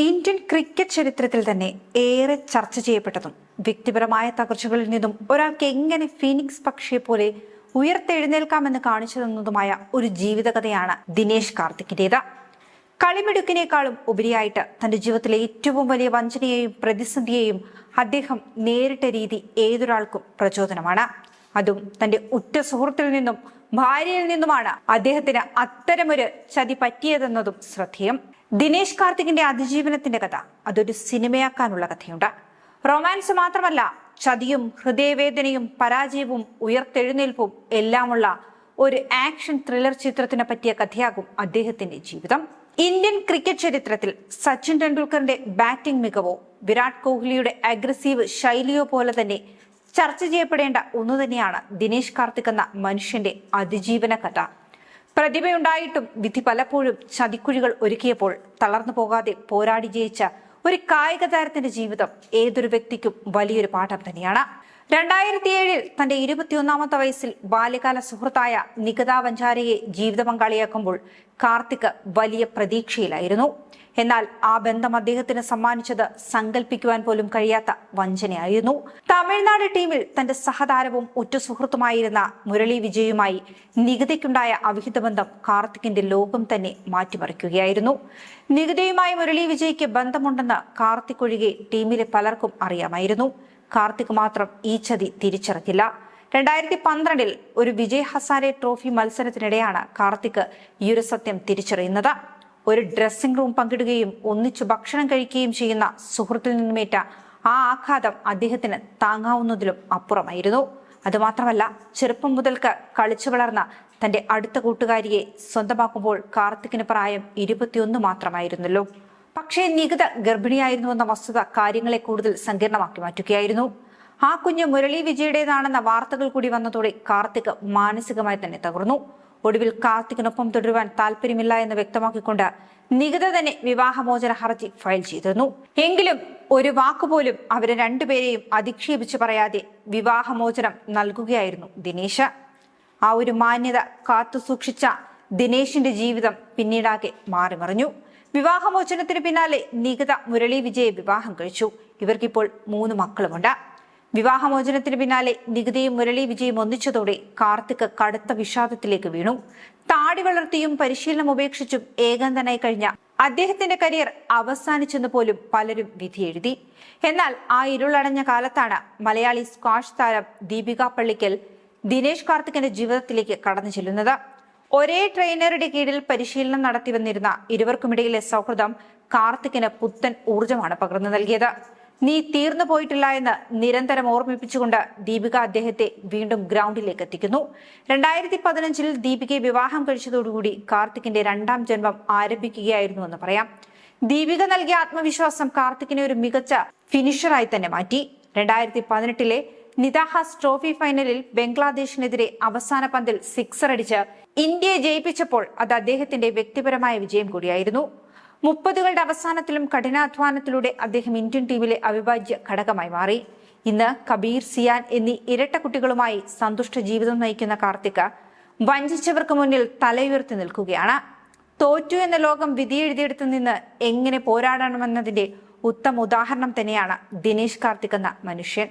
Indian cricket ചരിത്രത്തിൽ തന്നെ ഏറെ ചർച്ച ചെയ്യപ്പെട്ടതും വ്യക്തിപരമായ തകർച്ചകളിൽ നിന്നും ഒരാൾക്ക് എങ്ങനെ ഫീനിക്സ് പക്ഷിയെ പോലെ ഉയർത്തെഴുന്നേൽക്കാമെന്ന് കാണിച്ചു തന്നതുമായ ഒരു ജീവിതകഥയാണ് ദിനേശ് കാർത്തിക്കിന്റേത്. കളിമിടുക്കിനേക്കാളും ഉപരിയായിട്ട് തന്റെ ജീവിതത്തിലെ ഏറ്റവും വലിയ വഞ്ചനയെയും പ്രതിസന്ധിയെയും അദ്ദേഹം നേരിട്ട രീതി ഏതൊരാൾക്കും പ്രചോദനമാണ്. അതും തന്റെ ഉറ്റ സുഹൃത്തിൽ നിന്നും ഭാര്യയിൽ നിന്നുമാണ് അദ്ദേഹത്തിന് അത്തരമൊരു ചതി പറ്റിയതെന്നതും ശ്രദ്ധേയം. ദിനേശ് കാർത്തിക്കിന്റെ അതിജീവനത്തിന്റെ കഥ അതൊരു സിനിമയാക്കാനുള്ള കഥയുണ്ട്. റൊമാൻസ് മാത്രമല്ല, ചതിയും ഹൃദയവേദനയും പരാജയവും ഉയർത്തെഴുന്നേൽപ്പും എല്ലാമുള്ള ഒരു ആക്ഷൻ ത്രില്ലർ ചിത്രത്തിനെ പറ്റിയ കഥയാകും അദ്ദേഹത്തിന്റെ ജീവിതം. ഇന്ത്യൻ ക്രിക്കറ്റ് ചരിത്രത്തിൽ സച്ചിൻ ടെണ്ടുൽക്കറിന്റെ ബാറ്റിംഗ് മികവോ വിരാട് കോഹ്ലിയുടെ അഗ്രസീവ് ശൈലിയോ പോലെ തന്നെ ചർച്ച ചെയ്യപ്പെടേണ്ട ഒന്നു തന്നെയാണ് ദിനേശ് കാർത്തിക് എന്ന മനുഷ്യന്റെ അതിജീവന കഥ. പ്രതിഭയുണ്ടായിട്ടും വിധി പലപ്പോഴും ചതിക്കുഴികൾ ഒരുക്കിയപ്പോൾ തളർന്നു പോകാതെ പോരാടി ജയിച്ച ഒരു കായിക താരത്തിന്റെ ജീവിതം ഏതൊരു വ്യക്തിക്കും വലിയൊരു പാഠം തന്നെയാണ്. 2007 തന്റെ 21ാമത്തെ വയസ്സിൽ ബാല്യകാല സുഹൃത്തായ നികിത വഞ്ചാരയെ ജീവിത പങ്കാളിയാക്കുമ്പോൾ കാർത്തിക് വലിയ പ്രതീക്ഷയിലായിരുന്നു. എന്നാൽ ആ ബന്ധം അദ്ദേഹത്തിന് സമ്മാനിച്ചത് സങ്കല്പിക്കുവാൻ പോലും കഴിയാത്ത വഞ്ചനയായിരുന്നു. തമിഴ്നാട് ടീമിൽ തന്റെ സഹതാരവും ഉറ്റ സുഹൃത്തുമായിരുന്ന മുരളി വിജയുമായി നികിതയ്ക്കുണ്ടായ അവിഹിത ബന്ധം കാർത്തിക്കിന്റെ ലോകം തന്നെ മാറ്റിമറിക്കുകയായിരുന്നു. നികിതയുമായി മുരളി വിജയ്ക്ക് ബന്ധമുണ്ടെന്ന് കാർത്തിക് ഒഴികെ ടീമിലെ പലർക്കും അറിയാമായിരുന്നു. കാർത്തിക് മാത്രം ഈ ചതി തിരിച്ചറിഞ്ഞില്ല. 2012 ഒരു വിജയ് ഹസാരെ ട്രോഫി മത്സരത്തിനിടെയാണ് കാർത്തിക് ഈ ഒരു സത്യം തിരിച്ചറിയുന്നത്. ഒരു ഡ്രസ്സിംഗ് റൂം പങ്കിടുകയും ഒന്നിച്ചു ഭക്ഷണം കഴിക്കുകയും ചെയ്യുന്ന സുഹൃത്തിൽ നിന്നുമേറ്റ ആ ആഘാതം അദ്ദേഹത്തിന് താങ്ങാവുന്നതിലും അപ്പുറമായിരുന്നു. അതുമാത്രമല്ല, ചെറുപ്പം മുതൽക്ക് കളിച്ചു വളർന്ന തന്റെ അടുത്ത കൂട്ടുകാരിയെ സ്വന്തമാക്കുമ്പോൾ കാർത്തിക്കിന് പ്രായം 21 മാത്രമായിരുന്നല്ലോ. പക്ഷേ നികിത ഗർഭിണിയായിരുന്നുവെന്ന വസ്തുത കാര്യങ്ങളെ കൂടുതൽ സങ്കീർണമാക്കി മാറ്റുകയായിരുന്നു. ആ കുഞ്ഞ് മുരളി വിജയുടേതാണെന്ന വാർത്തകൾ കൂടി വന്നതോടെ കാർത്തിക് മാനസികമായി തന്നെ തകർന്നു. ഒടുവിൽ കാർത്തിക്കിനൊപ്പം തുടരുവാൻ താല്പര്യമില്ല എന്ന് വ്യക്തമാക്കിക്കൊണ്ട് നികിത തന്നെ വിവാഹമോചന ഹർജി ഫയൽ ചെയ്തിരുന്നു. എങ്കിലും ഒരു വാക്കുപോലും അവരെ രണ്ടുപേരെയും അധിക്ഷേപിച്ച് പറയാതെ വിവാഹമോചനം നൽകുകയായിരുന്നു ദിനേശ്. ആ ഒരു മാന്യത കാത്തുസൂക്ഷിച്ച ദിനേശിന്റെ ജീവിതം പിന്നീടാകെ മാറിമറിഞ്ഞു. വിവാഹമോചനത്തിന് പിന്നാലെ നികിത മുരളി വിജയെ വിവാഹം കഴിച്ചു. ഇവർക്കിപ്പോൾ 3 മക്കളുമുണ്ട്. വിവാഹമോചനത്തിന് പിന്നാലെ നികിതയും മുരളി വിജയും ഒന്നിച്ചതോടെ കാർത്തിക് കടുത്ത വിഷാദത്തിലേക്ക് വീണു. താടി വളർത്തിയും പരിശീലനം ഉപേക്ഷിച്ചും ഏകാന്തനായി കഴിഞ്ഞ അദ്ദേഹത്തിന്റെ കരിയർ അവസാനിച്ചെന്ന് പോലും പലരും വിധിയെഴുതി. എന്നാൽ ആ ഇരുളടഞ്ഞ കാലത്താണ് മലയാളി സ്ക്വാഷ് താരം ദീപിക പള്ളിക്കൽ ദിനേശ് കാർത്തിക്കിന്റെ ജീവിതത്തിലേക്ക് കടന്നു ചെല്ലുന്നത്. ഒരേ ട്രെയിനറുടെ കീഴിൽ പരിശീലനം നടത്തി വന്നിരുന്ന ഇരുവർക്കുമിടയിലെ സൗഹൃദം കാർത്തിക്കിന് പുത്തൻ ഊർജമാണ് പകർന്നു നൽകിയത്. നീ തീർന്നു പോയിട്ടില്ല എന്ന് നിരന്തരം ഓർമ്മിപ്പിച്ചുകൊണ്ട് ദീപിക അദ്ദേഹത്തെ വീണ്ടും ഗ്രൗണ്ടിലേക്ക് എത്തിക്കുന്നു. 2015 ദീപികയെ വിവാഹം കഴിച്ചതോടുകൂടി കാർത്തിക്കിന്റെ 2ാം ജന്മം ആരംഭിക്കുകയായിരുന്നു എന്ന് പറയാം. ദീപിക നൽകിയ ആത്മവിശ്വാസം കാർത്തിക്കിനെ ഒരു മികച്ച ഫിനിഷറായി തന്നെ മാറ്റി. 2018 നിദാഹാസ് ട്രോഫി ഫൈനലിൽ ബംഗ്ലാദേശിനെതിരെ അവസാന പന്തിൽ 6 അടിച്ച് ഇന്ത്യയെ ജയിപ്പിച്ചപ്പോൾ അത് അദ്ദേഹത്തിന്റെ വ്യക്തിപരമായ വിജയം കൂടിയായിരുന്നു. 30കളുടെ അവസാനത്തിലും കഠിനാധ്വാനത്തിലൂടെ അദ്ദേഹം ഇന്ത്യൻ ടീമിലെ അവിഭാജ്യ ഘടകമായി മാറി. ഇന്ന് കബീർ, സിയാൻ എന്നീ ഇരട്ട കുട്ടികളുമായി സന്തുഷ്ട ജീവിതം നയിക്കുന്ന കാർത്തിക് വഞ്ചിച്ചവർക്ക് മുന്നിൽ തലയുയർത്തി നിൽക്കുകയാണ്. തോറ്റു എന്ന ലോകം വിധിയെഴുതിയെടുത്തു നിന്ന് എങ്ങനെ പോരാടണമെന്നതിന്റെ ഉത്തമ ഉദാഹരണം തന്നെയാണ് ദിനേശ് കാർത്തിക് എന്ന മനുഷ്യൻ.